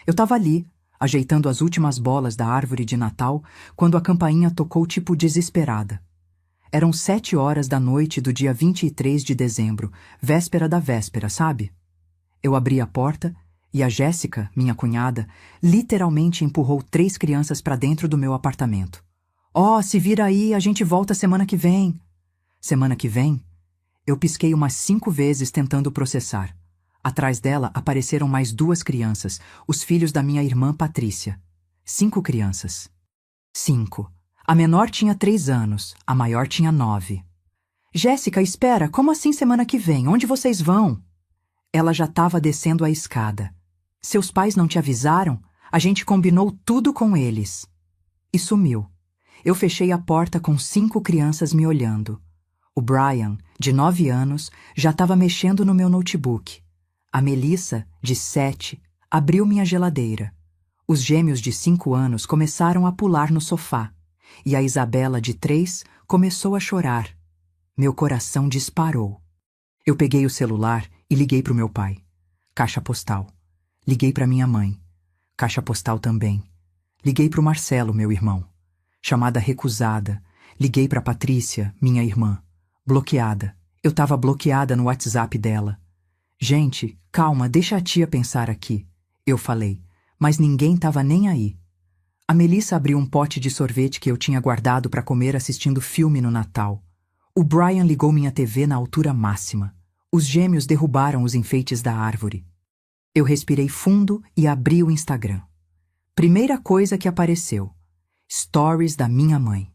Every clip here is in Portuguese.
Eu estava ali, ajeitando as últimas bolas da árvore de Natal, quando a campainha tocou tipo desesperada. Eram 7 horas da noite do dia 23 de dezembro, véspera da véspera, sabe? Eu abri a porta e a Jéssica, minha cunhada, literalmente empurrou 3 crianças para dentro do meu apartamento. "Ó, se vira aí, a gente volta semana que vem." Semana que vem? Eu pisquei umas 5 vezes tentando processar. Atrás dela apareceram mais 2 crianças, os filhos da minha irmã Patrícia. 5 crianças. 5. A menor tinha 3 anos, a maior tinha 9. "Jéssica, espera, como assim semana que vem? Onde vocês vão?" Ela já estava descendo a escada. "Seus pais não te avisaram? A gente combinou tudo com eles." E sumiu. Eu fechei a porta com 5 crianças me olhando. O Brian, de 9 anos, já estava mexendo no meu notebook. A Melissa, de 7, abriu minha geladeira. Os gêmeos de 5 anos começaram a pular no sofá. E a Isabela, de 3, começou a chorar. Meu coração disparou. Eu peguei o celular e liguei para o meu pai. Caixa postal. Liguei para minha mãe. Caixa postal também. Liguei para o Marcelo, meu irmão. Chamada recusada. Liguei para Patrícia, minha irmã. Bloqueada. Eu estava bloqueada no WhatsApp dela. "Gente, calma, deixa a tia pensar aqui." Eu falei, mas ninguém estava nem aí. A Melissa abriu um pote de sorvete que eu tinha guardado para comer assistindo filme no Natal. O Brian ligou minha TV na altura máxima. Os gêmeos derrubaram os enfeites da árvore. Eu respirei fundo e abri o Instagram. Primeira coisa que apareceu: stories da minha mãe.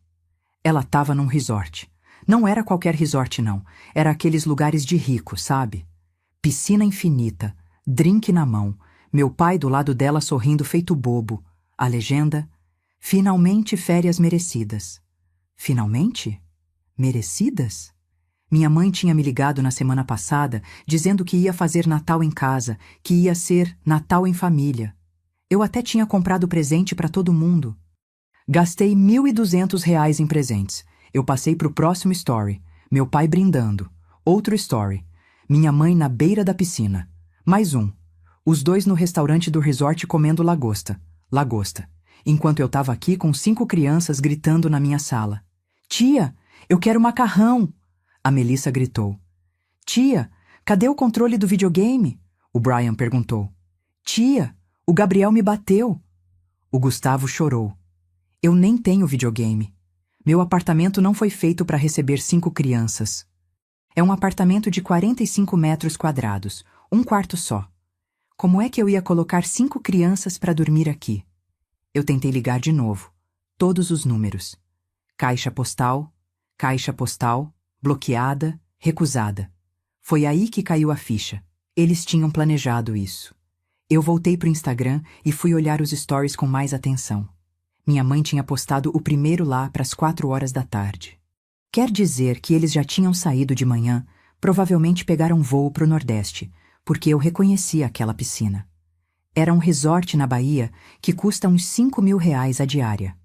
Ela estava num resort. Não era qualquer resort, não. Era aqueles lugares de rico, sabe? Piscina infinita, drink na mão, meu pai do lado dela sorrindo feito bobo. A legenda: "Finalmente férias merecidas." Finalmente? Merecidas? Minha mãe tinha me ligado na semana passada dizendo que ia fazer Natal em casa, que ia ser Natal em família. Eu até tinha comprado presente para todo mundo. Gastei R$ 1.200 em presentes. Eu passei pro próximo story. Meu pai brindando. Outro story. Minha mãe na beira da piscina. Mais um. Os 2 no restaurante do resort comendo lagosta. Lagosta. Enquanto eu estava aqui com 5 crianças gritando na minha sala. "Tia, eu quero macarrão!" A Melissa gritou. "Tia, cadê o controle do videogame?" O Brian perguntou. "Tia, o Gabriel me bateu." O Gustavo chorou. "Eu nem tenho videogame. Meu apartamento não foi feito para receber 5 crianças. É um apartamento de 45 metros quadrados, um quarto só. Como é que eu ia colocar 5 crianças para dormir aqui?" Eu tentei ligar de novo. Todos os números. Caixa postal, bloqueada, recusada. Foi aí que caiu a ficha. Eles tinham planejado isso. Eu voltei pro Instagram e fui olhar os stories com mais atenção. Minha mãe tinha postado o primeiro lá para as 4 horas da tarde. Quer dizer que eles já tinham saído de manhã, provavelmente pegaram voo pro Nordeste, porque eu reconheci aquela piscina. Era um resort na Bahia que custa uns R$ 5.000 a diária. R$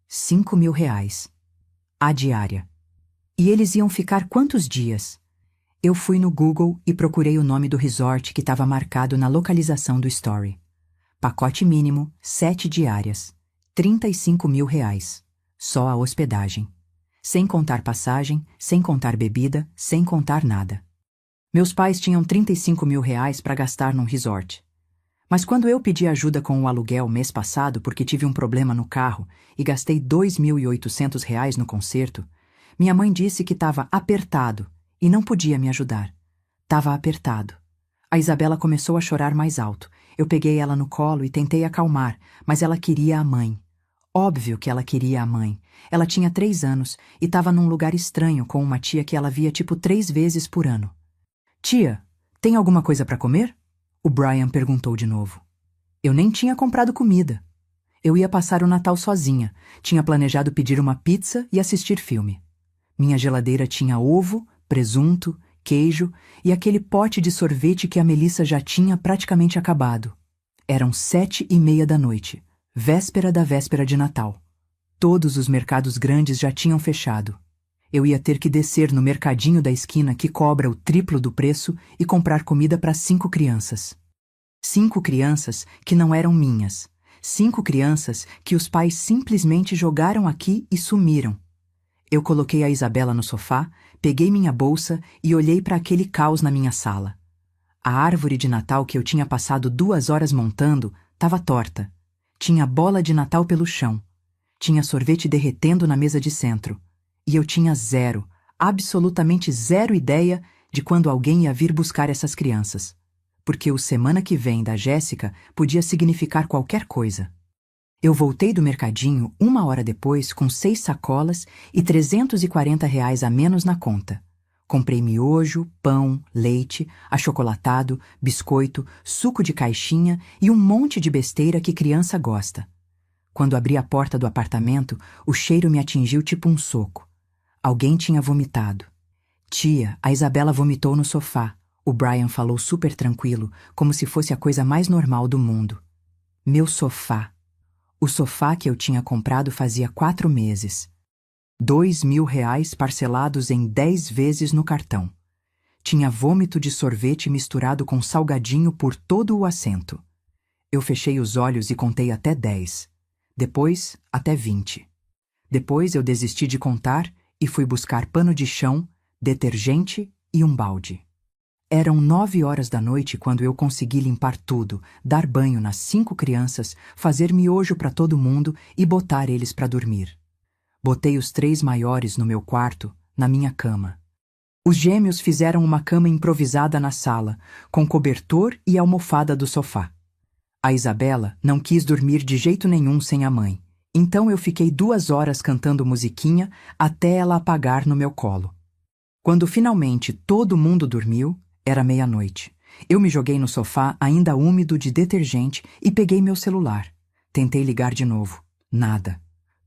5.000. A diária. E eles iam ficar quantos dias? Eu fui no Google e procurei o nome do resort que estava marcado na localização do story. Pacote mínimo, 7 diárias. R$ 35.000. Só a hospedagem. Sem contar passagem, sem contar bebida, sem contar nada. Meus pais tinham R$ 35.000 para gastar num resort. Mas quando eu pedi ajuda com o aluguel mês passado porque tive um problema no carro e gastei R$ 2.800 no conserto, minha mãe disse que estava apertado e não podia me ajudar. Estava apertado. A Isabela começou a chorar mais alto. Eu peguei ela no colo e tentei acalmar, mas ela queria a mãe. Óbvio que ela queria a mãe. Ela tinha 3 anos e estava num lugar estranho com uma tia que ela via tipo 3 vezes por ano. "Tia, tem alguma coisa para comer?" O Brian perguntou de novo. Eu nem tinha comprado comida. Eu ia passar o Natal sozinha. Tinha planejado pedir uma pizza e assistir filme. Minha geladeira tinha ovo, presunto, queijo e aquele pote de sorvete que a Melissa já tinha praticamente acabado. Eram 7h30 da noite, véspera da véspera de Natal. Todos os mercados grandes já tinham fechado. Eu ia ter que descer no mercadinho da esquina que cobra o triplo do preço e comprar comida para 5 crianças. 5 crianças que não eram minhas. 5 crianças que os pais simplesmente jogaram aqui e sumiram. Eu coloquei a Isabela no sofá, peguei minha bolsa e olhei para aquele caos na minha sala. A árvore de Natal que eu tinha passado 2 horas montando estava torta. Tinha bola de Natal pelo chão. Tinha sorvete derretendo na mesa de centro. E eu tinha zero, absolutamente zero ideia de quando alguém ia vir buscar essas crianças. Porque o semana que vem da Jéssica podia significar qualquer coisa. Eu voltei do mercadinho 1 hora depois com 6 sacolas e R$ 340 a menos na conta. Comprei miojo, pão, leite, achocolatado, biscoito, suco de caixinha e um monte de besteira que criança gosta. Quando abri a porta do apartamento, o cheiro me atingiu tipo um soco. Alguém tinha vomitado. Tia, a Isabela vomitou no sofá. O Brian falou super tranquilo, como se fosse a coisa mais normal do mundo. Meu sofá. O sofá que eu tinha comprado fazia 4 meses. R$ 2.000 parcelados em 10 vezes no cartão. Tinha vômito de sorvete misturado com salgadinho por todo o assento. Eu fechei os olhos e contei até 10. Depois, até 20. Depois eu desisti de contar e fui buscar pano de chão, detergente e um balde. Eram 9 horas da noite quando eu consegui limpar tudo, dar banho nas 5 crianças, fazer miojo para todo mundo e botar eles para dormir. Botei os 3 maiores no meu quarto, na minha cama. Os gêmeos fizeram uma cama improvisada na sala, com cobertor e almofada do sofá. A Isabela não quis dormir de jeito nenhum sem a mãe, então eu fiquei 2 horas cantando musiquinha até ela apagar no meu colo. Quando finalmente todo mundo dormiu, era meia-noite. Eu me joguei no sofá ainda úmido de detergente e peguei meu celular. Tentei ligar de novo. Nada.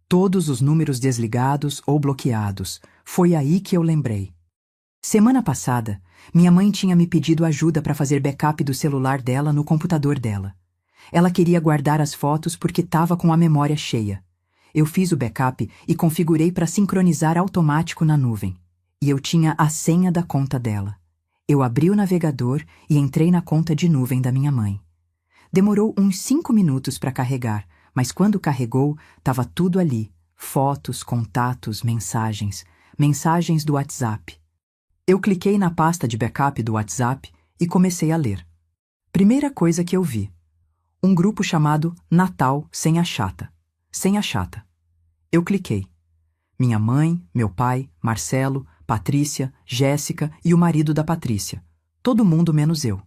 Todos os números desligados ou bloqueados. Foi aí que eu lembrei. Semana passada, minha mãe tinha me pedido ajuda para fazer backup do celular dela no computador dela. Ela queria guardar as fotos porque estava com a memória cheia. Eu fiz o backup e configurei para sincronizar automático na nuvem. E eu tinha a senha da conta dela. Eu abri o navegador e entrei na conta de nuvem da minha mãe. Demorou uns 5 minutos para carregar, mas quando carregou, estava tudo ali. Fotos, contatos, mensagens do WhatsApp. Eu cliquei na pasta de backup do WhatsApp e comecei a ler. Primeira coisa que eu vi. Um grupo chamado Natal Sem a Chata. Sem a Chata. Eu cliquei. Minha mãe, meu pai, Marcelo, Patrícia, Jéssica e o marido da Patrícia. Todo mundo menos eu.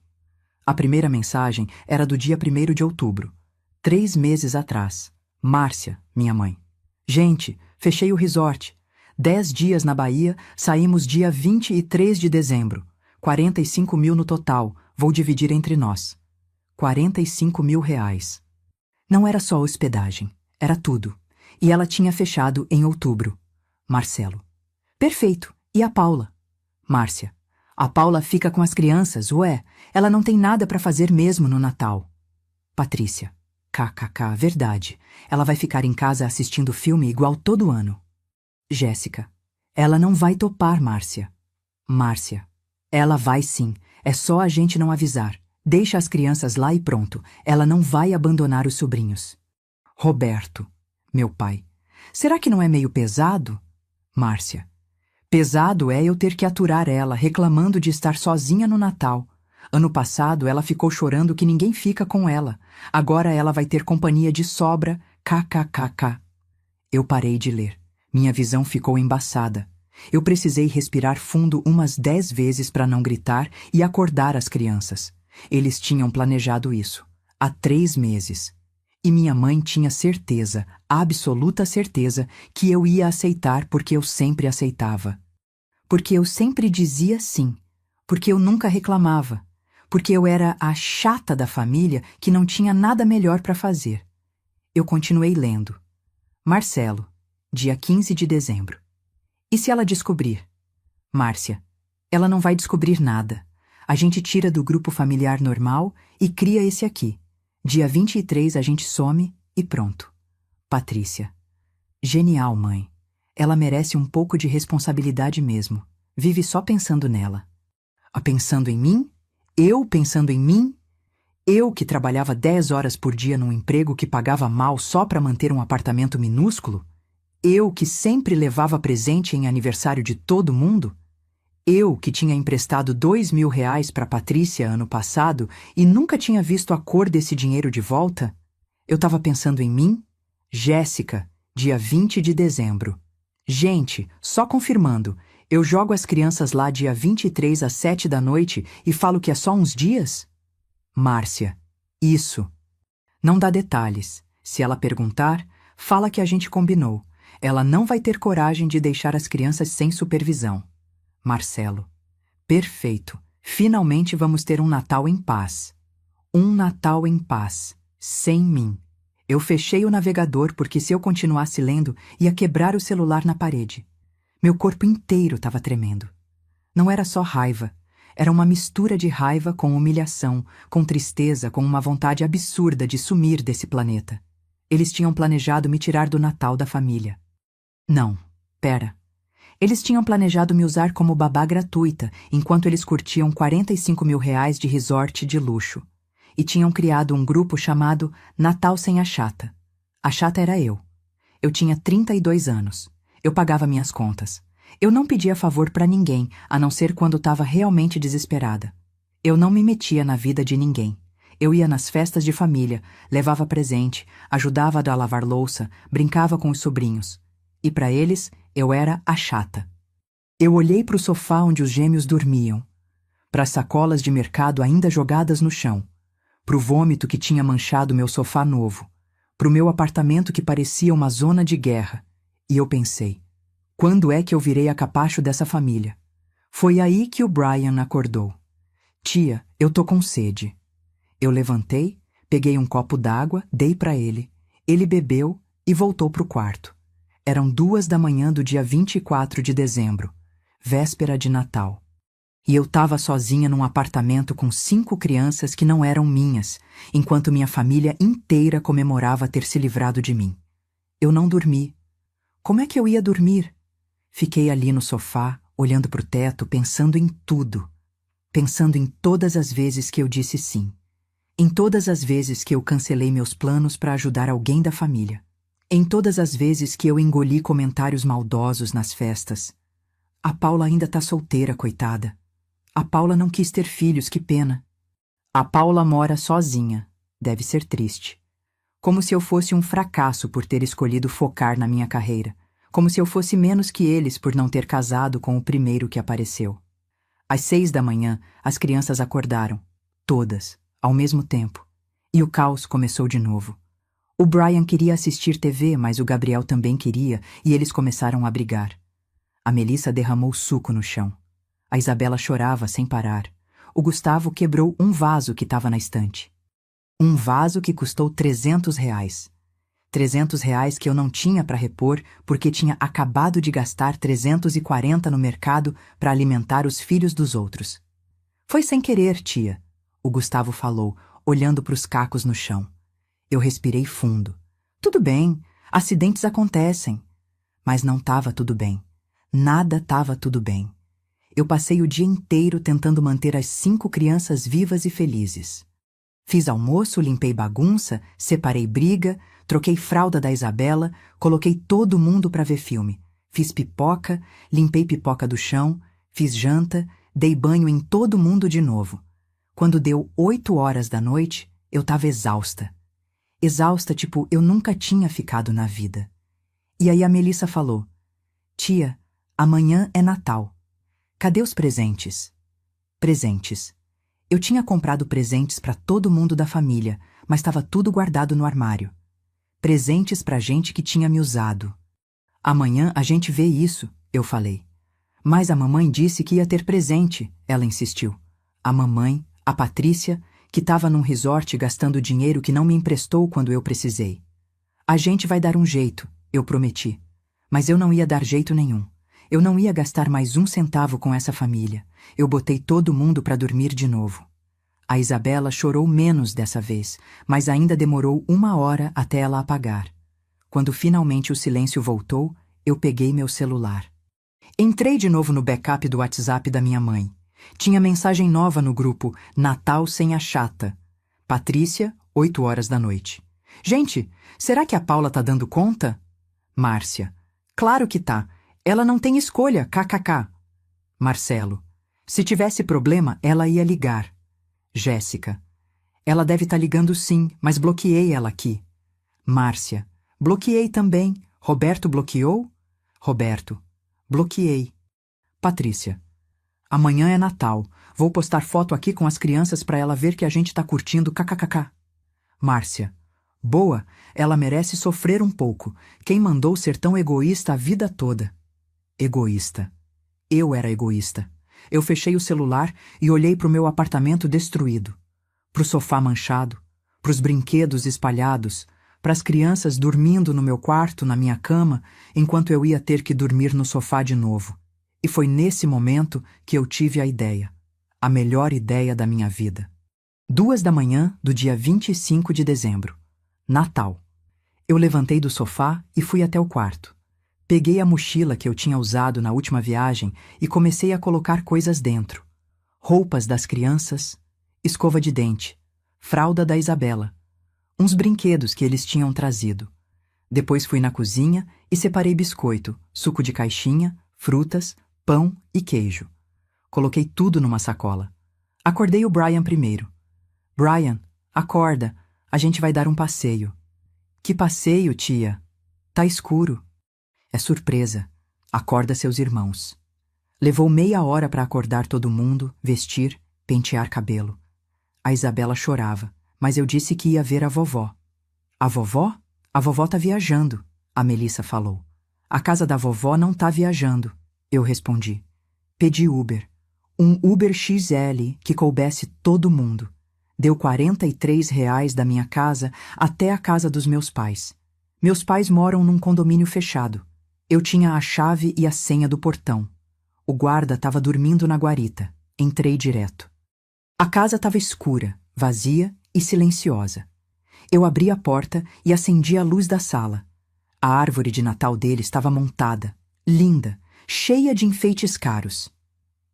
A primeira mensagem era do dia 1º de outubro. 3 meses atrás. Márcia, minha mãe. Gente, fechei o resort. 10 dias na Bahia, saímos dia 23 de dezembro. 45 mil no total, vou dividir entre nós. R$ 45.000. Não era só hospedagem, era tudo. E ela tinha fechado em outubro. Marcelo. Perfeito. E a Paula? Márcia. A Paula fica com as crianças, ué. Ela não tem nada para fazer mesmo no Natal. Patrícia. KKK, verdade. Ela vai ficar em casa assistindo filme igual todo ano. Jéssica. Ela não vai topar, Márcia. Márcia. Ela vai sim. É só a gente não avisar. Deixa as crianças lá e pronto. Ela não vai abandonar os sobrinhos. Roberto. Meu pai. Será que não é meio pesado? Márcia. Pesado é eu ter que aturar ela, reclamando de estar sozinha no Natal. Ano passado ela ficou chorando que ninguém fica com ela. Agora ela vai ter companhia de sobra. KKKK. Eu parei de ler. Minha visão ficou embaçada. Eu precisei respirar fundo umas 10 vezes para não gritar e acordar as crianças. Eles tinham planejado isso. Há 3 meses. E minha mãe tinha certeza, absoluta certeza, que eu ia aceitar porque eu sempre aceitava. Porque eu sempre dizia sim. Porque eu nunca reclamava. Porque eu era a chata da família que não tinha nada melhor para fazer. Eu continuei lendo. Marcelo, dia 15 de dezembro. E se ela descobrir? Márcia, ela não vai descobrir nada. A gente tira do grupo familiar normal e cria esse aqui. Dia 23 a gente some e pronto. Patrícia. Genial, mãe. Ela merece um pouco de responsabilidade mesmo. Vive só pensando nela. Pensando em mim? Eu pensando em mim? Eu que trabalhava 10 horas por dia num emprego que pagava mal só para manter um apartamento minúsculo? Eu que sempre levava presente em aniversário de todo mundo? Eu que tinha emprestado R$ 2.000 para Patrícia ano passado e nunca tinha visto a cor desse dinheiro de volta? Eu estava pensando em mim? Jéssica, dia 20 de dezembro. Gente, só confirmando, eu jogo as crianças lá dia 23 às 7 da noite e falo que é só uns dias? Márcia, isso. Não dá detalhes. Se ela perguntar, fala que a gente combinou. Ela não vai ter coragem de deixar as crianças sem supervisão. Marcelo. Perfeito. Finalmente vamos ter um Natal em paz. Um Natal em paz. Sem mim. Eu fechei o navegador porque se eu continuasse lendo, ia quebrar o celular na parede. Meu corpo inteiro estava tremendo. Não era só raiva. Era uma mistura de raiva com humilhação, com tristeza, com uma vontade absurda de sumir desse planeta. Eles tinham planejado me tirar do Natal da família. Não, pera. Eles tinham planejado me usar como babá gratuita, enquanto eles curtiam R$ 45.000 de resort de luxo. E tinham criado um grupo chamado Natal Sem a Chata. A chata era eu. Eu tinha 32 anos. Eu pagava minhas contas. Eu não pedia favor para ninguém, a não ser quando estava realmente desesperada. Eu não me metia na vida de ninguém. Eu ia nas festas de família, levava presente, ajudava a lavar louça, brincava com os sobrinhos. E para eles, eu era a chata. Eu olhei para o sofá onde os gêmeos dormiam, para as sacolas de mercado ainda jogadas no chão, para o vômito que tinha manchado meu sofá novo, para o meu apartamento que parecia uma zona de guerra. E eu pensei, quando é que eu virei a capacho dessa família? Foi aí que o Brian acordou. Tia, eu tô com sede. Eu levantei, peguei um copo d'água, dei para ele. Ele bebeu e voltou pro quarto. Eram 2 da manhã do dia 24 de dezembro, véspera de Natal. E eu estava sozinha num apartamento com 5 crianças que não eram minhas, enquanto minha família inteira comemorava ter se livrado de mim. Eu não dormi. Como é que eu ia dormir? Fiquei ali no sofá, olhando pro teto, pensando em tudo. Pensando em todas as vezes que eu disse sim. Em todas as vezes que eu cancelei meus planos para ajudar alguém da família. Em todas as vezes que eu engoli comentários maldosos nas festas. A Paula ainda tá solteira, coitada. A Paula não quis ter filhos, que pena. A Paula mora sozinha. Deve ser triste. Como se eu fosse um fracasso por ter escolhido focar na minha carreira. Como se eu fosse menos que eles por não ter casado com o primeiro que apareceu. Às 6 da manhã, as crianças acordaram. Todas, ao mesmo tempo. E o caos começou de novo. O Brian queria assistir TV, mas o Gabriel também queria, e eles começaram a brigar. A Melissa derramou suco no chão. A Isabela chorava sem parar. O Gustavo quebrou um vaso que estava na estante. Um vaso que custou R$ 300. R$ 300 que eu não tinha para repor porque tinha acabado de gastar 340 no mercado para alimentar os filhos dos outros. Foi sem querer, tia, o Gustavo falou, olhando para os cacos no chão. Eu respirei fundo. Tudo bem, acidentes acontecem. Mas não estava tudo bem. Nada estava tudo bem. Eu passei o dia inteiro tentando manter as 5 crianças vivas e felizes. Fiz almoço, limpei bagunça, separei briga, troquei fralda da Isabela, coloquei todo mundo para ver filme. Fiz pipoca, limpei pipoca do chão, fiz janta, dei banho em todo mundo de novo. Quando deu 8 horas da noite, eu estava exausta. Exausta, tipo, eu nunca tinha ficado na vida. E aí a Melissa falou, tia, amanhã é Natal. Cadê os presentes? Presentes. Eu tinha comprado presentes para todo mundo da família, mas estava tudo guardado no armário. Presentes para gente que tinha me usado. Amanhã a gente vê isso, eu falei. Mas a mamãe disse que ia ter presente, ela insistiu. A mamãe, a Patrícia, que estava num resort gastando dinheiro que não me emprestou quando eu precisei. A gente vai dar um jeito, eu prometi. Mas eu não ia dar jeito nenhum. Eu não ia gastar mais um centavo com essa família. Eu botei todo mundo para dormir de novo. A Isabela chorou menos dessa vez, mas ainda demorou 1 hora até ela apagar. Quando finalmente o silêncio voltou, eu peguei meu celular. Entrei de novo no backup do WhatsApp da minha mãe. Tinha mensagem nova no grupo Natal Sem a Chata. Patrícia, 8 horas da noite. Gente, será que a Paula tá dando conta? Márcia. Claro que tá. Ela não tem escolha, kkk. Marcelo. Se tivesse problema, ela ia ligar. Jéssica. Ela deve estar ligando sim, mas bloqueei ela aqui. Márcia. Bloqueei também. Roberto bloqueou? Roberto. Bloqueei. Patrícia. Amanhã é Natal. Vou postar foto aqui com as crianças para ela ver que a gente tá curtindo kkkk. Márcia. Boa, ela merece sofrer um pouco. Quem mandou ser tão egoísta a vida toda? Egoísta. Eu era egoísta. Eu fechei o celular e olhei para o meu apartamento destruído. Para o sofá manchado, para os brinquedos espalhados, para as crianças dormindo no meu quarto, na minha cama, enquanto eu ia ter que dormir no sofá de novo. E foi nesse momento que eu tive a ideia. A melhor ideia da minha vida. 2 da manhã do dia 25 de dezembro. Natal. Eu levantei do sofá e fui até o quarto. Peguei a mochila que eu tinha usado na última viagem e comecei a colocar coisas dentro. Roupas das crianças, escova de dente, fralda da Isabela, uns brinquedos que eles tinham trazido. Depois fui na cozinha e separei biscoito, suco de caixinha, frutas, pão e queijo. Coloquei tudo numa sacola. Acordei o Brian primeiro. Brian, acorda, a gente vai dar um passeio. Que passeio, tia? Tá escuro. É surpresa. Acorda seus irmãos. Levou meia hora para acordar todo mundo, vestir, pentear cabelo. A Isabela chorava, mas eu disse que ia ver a vovó. A vovó? A vovó tá viajando, a Melissa falou. A casa da vovó não tá viajando, eu respondi. Pedi Uber. Um Uber XL que coubesse todo mundo. Deu R$ 43 da minha casa até a casa dos meus pais. Meus pais moram num condomínio fechado. Eu tinha a chave e a senha do portão. O guarda estava dormindo na guarita. Entrei direto. A casa estava escura, vazia e silenciosa. Eu abri a porta e acendi a luz da sala. A árvore de Natal dele estava montada, linda, cheia de enfeites caros.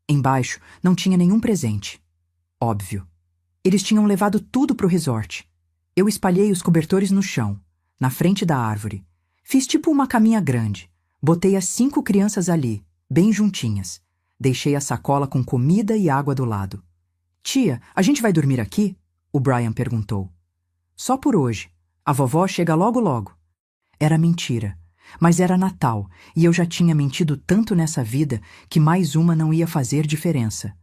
Embaixo não tinha nenhum presente. Óbvio. Eles tinham levado tudo pro resort. Eu espalhei os cobertores no chão, na frente da árvore. Fiz tipo uma caminha grande. Botei as 5 crianças ali, bem juntinhas. Deixei a sacola com comida e água do lado. Tia, a gente vai dormir aqui? O Brian perguntou. Só por hoje. A vovó chega logo logo. Era mentira. Mas era Natal, e eu já tinha mentido tanto nessa vida que mais uma não ia fazer diferença.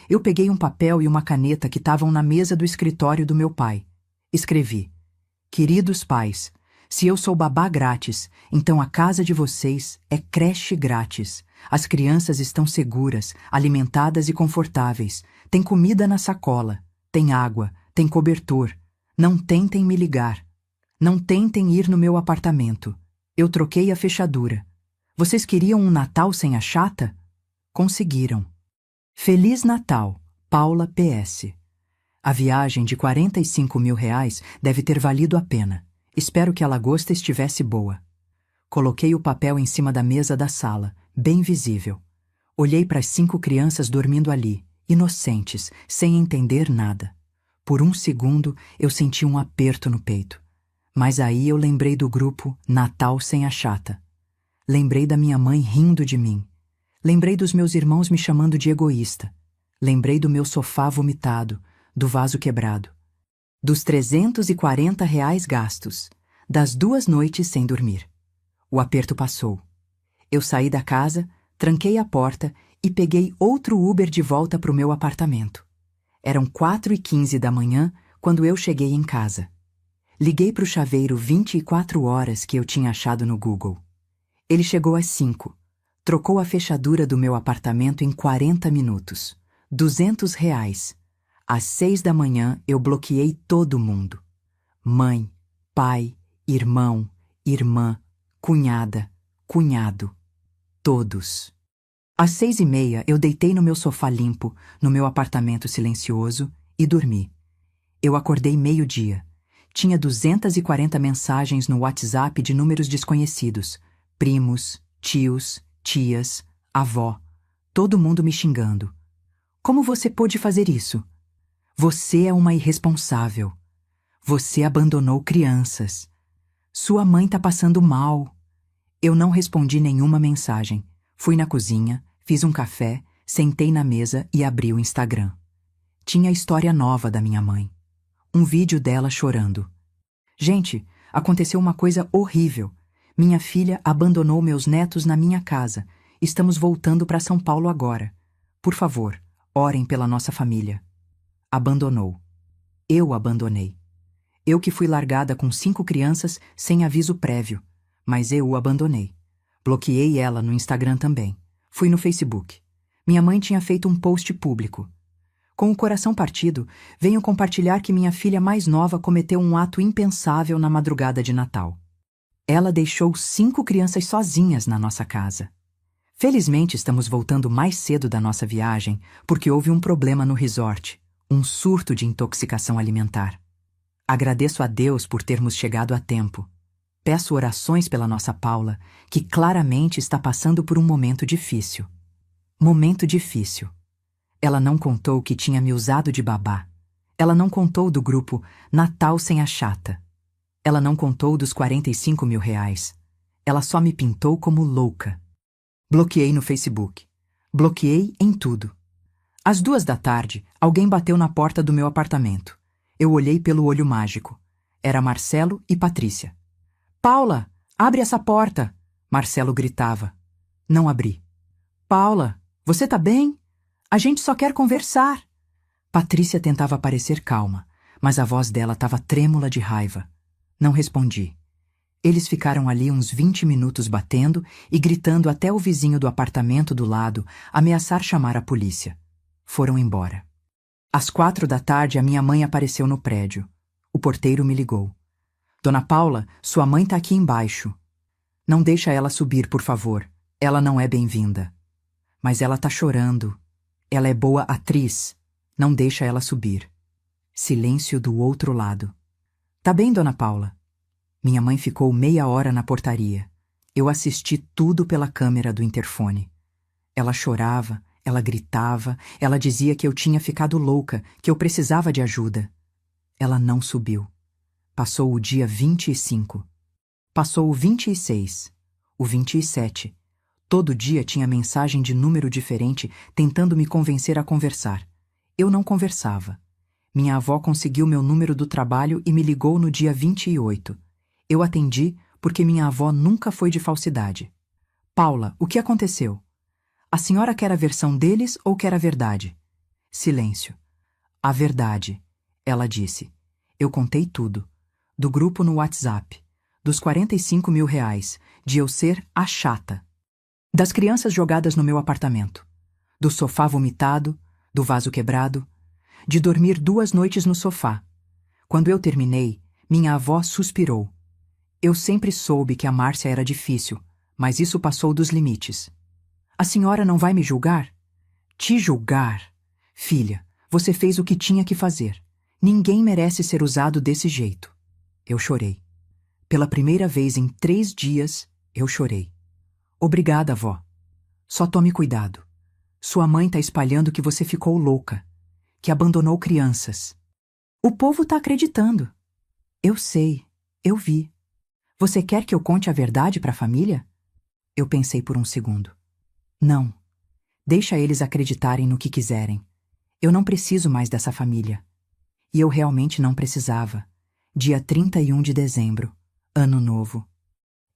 Eu peguei um papel e uma caneta que estavam na mesa do escritório do meu pai. Escrevi: Queridos pais, se eu sou babá grátis, então a casa de vocês é creche grátis. As crianças estão seguras, alimentadas e confortáveis. Tem comida na sacola, tem água, tem cobertor. Não tentem me ligar. Não tentem ir no meu apartamento. Eu troquei a fechadura. Vocês queriam um Natal sem a chata? Conseguiram. Feliz Natal, Paula PS. A viagem de R$ 45.000 deve ter valido a pena. Espero que a lagosta estivesse boa. Coloquei o papel em cima da mesa da sala, bem visível. Olhei para as 5 crianças dormindo ali, inocentes, sem entender nada. Por um segundo, eu senti um aperto no peito. Mas aí eu lembrei do grupo Natal Sem a Chata. Lembrei da minha mãe rindo de mim. Lembrei dos meus irmãos me chamando de egoísta. Lembrei do meu sofá vomitado, do vaso quebrado. Dos R$ 340 gastos, das 2 noites sem dormir. O aperto passou. Eu saí da casa, tranquei a porta e peguei outro Uber de volta para o meu apartamento. Eram 4h15 da manhã quando eu cheguei em casa. Liguei para o chaveiro 24 horas que eu tinha achado no Google. Ele chegou às 5. Trocou a fechadura do meu apartamento em 40 minutos. R$ 200. Às 6 da manhã eu bloqueei todo mundo. Mãe, pai, irmão, irmã, cunhada, cunhado. Todos. Às 6h30 eu deitei no meu sofá limpo, no meu apartamento silencioso, e dormi. Eu acordei meio-dia. Tinha 240 mensagens no WhatsApp de números desconhecidos. Primos, tios, tias, avó. Todo mundo me xingando. Como você pôde fazer isso? Você é uma irresponsável. Você abandonou crianças. Sua mãe tá passando mal. Eu não respondi nenhuma mensagem. Fui na cozinha, fiz um café, sentei na mesa e abri o Instagram. Tinha a história nova da minha mãe. Um vídeo dela chorando. Gente, aconteceu uma coisa horrível. Minha filha abandonou meus netos na minha casa. Estamos voltando para São Paulo agora. Por favor, orem pela nossa família. Abandonou. Eu abandonei. Eu que fui largada com 5 crianças sem aviso prévio. Mas eu o abandonei. Bloqueei ela no Instagram também. Fui no Facebook. Minha mãe tinha feito um post público. Com o coração partido, venho compartilhar que minha filha mais nova cometeu um ato impensável na madrugada de Natal. Ela deixou 5 crianças sozinhas na nossa casa. Felizmente estamos voltando mais cedo da nossa viagem porque houve um problema no resort, um surto de intoxicação alimentar. Agradeço a Deus por termos chegado a tempo. Peço orações pela nossa Paula, que claramente está passando por um momento difícil. Momento difícil. Ela não contou que tinha me usado de babá. Ela não contou do grupo Natal Sem a Chata. Ela não contou dos 45 mil reais. Ela só me pintou como louca. Bloqueei no Facebook. Bloqueei em tudo. Às 2 da tarde, alguém bateu na porta do meu apartamento. Eu olhei pelo olho mágico. Era Marcelo e Patrícia. Paula, abre essa porta! Marcelo gritava. Não abri. Paula, você tá bem? A gente só quer conversar. Patrícia tentava parecer calma, mas a voz dela estava trêmula de raiva. Não respondi. Eles ficaram ali uns 20 minutos batendo e gritando até o vizinho do apartamento do lado ameaçar chamar a polícia. Foram embora. Às 4 da tarde, a minha mãe apareceu no prédio. O porteiro me ligou. Dona Paula, sua mãe tá aqui embaixo. Não deixa ela subir, por favor. Ela não é bem-vinda. Mas ela tá chorando. Ela é boa atriz. Não deixa ela subir. Silêncio do outro lado. Tá bem, Dona Paula? Minha mãe ficou meia hora na portaria. Eu assisti tudo pela câmera do interfone. Ela chorava, ela gritava, ela dizia que eu tinha ficado louca, que eu precisava de ajuda. Ela não subiu. Passou o dia 25. Passou o 26. O 27. Todo dia tinha mensagem de número diferente tentando me convencer a conversar. Eu não conversava. Minha avó conseguiu meu número do trabalho e me ligou no dia 28. Eu atendi porque minha avó nunca foi de falsidade. Paula, o que aconteceu? A senhora quer a versão deles ou quer a verdade? Silêncio. A verdade, ela disse. Eu contei tudo. Do grupo no WhatsApp. Dos 45 mil reais. De eu ser a chata. Das crianças jogadas no meu apartamento. Do sofá vomitado. Do vaso quebrado. De dormir 2 noites no sofá. Quando eu terminei, minha avó suspirou. Eu sempre soube que a Márcia era difícil, mas isso passou dos limites. A senhora não vai me julgar? Te julgar? Filha, você fez o que tinha que fazer. Ninguém merece ser usado desse jeito. Eu chorei. Pela primeira vez em 3 dias, eu chorei. Obrigada, vó. Só tome cuidado. Sua mãe tá espalhando que você ficou louca, que abandonou crianças. O povo tá acreditando. Eu sei, eu vi. Você quer que eu conte a verdade para a família? Eu pensei por um segundo. Não. Deixa eles acreditarem no que quiserem. Eu não preciso mais dessa família. E eu realmente não precisava. Dia 31 de dezembro, Ano Novo.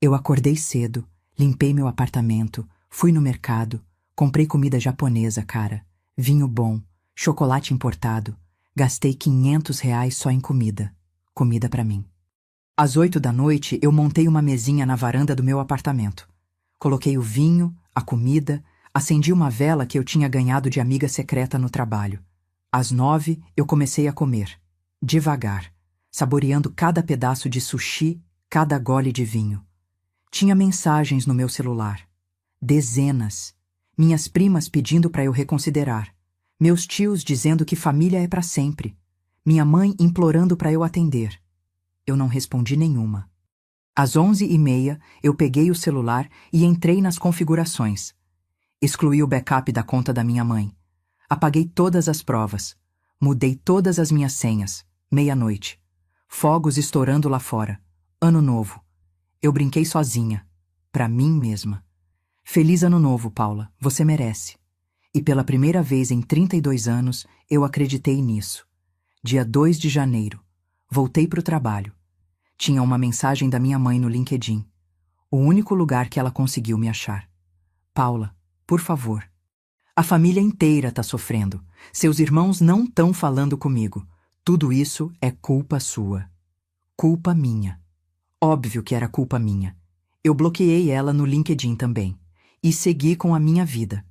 Eu acordei cedo, limpei meu apartamento, fui no mercado, comprei comida japonesa, cara, vinho bom, chocolate importado. Gastei 500 reais só em comida. Comida para mim. Às 8 da noite, eu montei uma mesinha na varanda do meu apartamento. Coloquei o vinho, a comida, acendi uma vela que eu tinha ganhado de amiga secreta no trabalho. Às 9, eu comecei a comer. Devagar, saboreando cada pedaço de sushi, cada gole de vinho. Tinha mensagens no meu celular. Dezenas. Minhas primas pedindo para eu reconsiderar. Meus tios dizendo que família é para sempre. Minha mãe implorando para eu atender. Eu não respondi nenhuma. Às 11h30, eu peguei o celular e entrei nas configurações. Excluí o backup da conta da minha mãe. Apaguei todas as provas. Mudei todas as minhas senhas. Meia-noite. Fogos estourando lá fora. Ano novo. Eu brinquei sozinha. Pra mim mesma. Feliz ano novo, Paula. Você merece. E pela primeira vez em 32 anos, eu acreditei nisso. Dia 2 de janeiro. Voltei pro trabalho. Tinha uma mensagem da minha mãe no LinkedIn. O único lugar que ela conseguiu me achar. Paula, por favor. A família inteira tá sofrendo. Seus irmãos não tão falando comigo. Tudo isso é culpa sua. Culpa minha. Óbvio que era culpa minha. Eu bloqueei ela no LinkedIn também. E segui com a minha vida.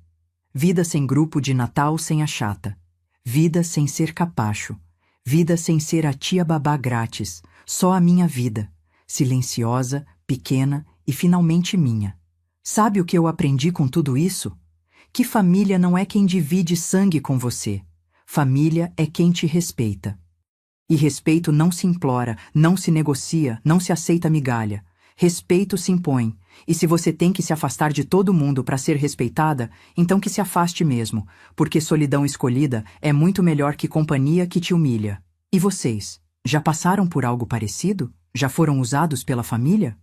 Vida sem grupo de Natal sem a chata. Vida sem ser capacho. Vida sem ser a tia babá grátis. Só a minha vida. Silenciosa, pequena e finalmente minha. Sabe o que eu aprendi com tudo isso? Que família não é quem divide sangue com você. Família é quem te respeita. E respeito não se implora, não se negocia, não se aceita migalha. Respeito se impõe. E se você tem que se afastar de todo mundo para ser respeitada, então que se afaste mesmo, porque solidão escolhida é muito melhor que companhia que te humilha. E vocês, já passaram por algo parecido? Já foram usados pela família?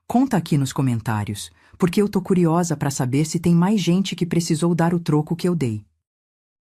Conta aqui nos comentários, porque eu tô curiosa para saber se tem mais gente que precisou dar o troco que eu dei.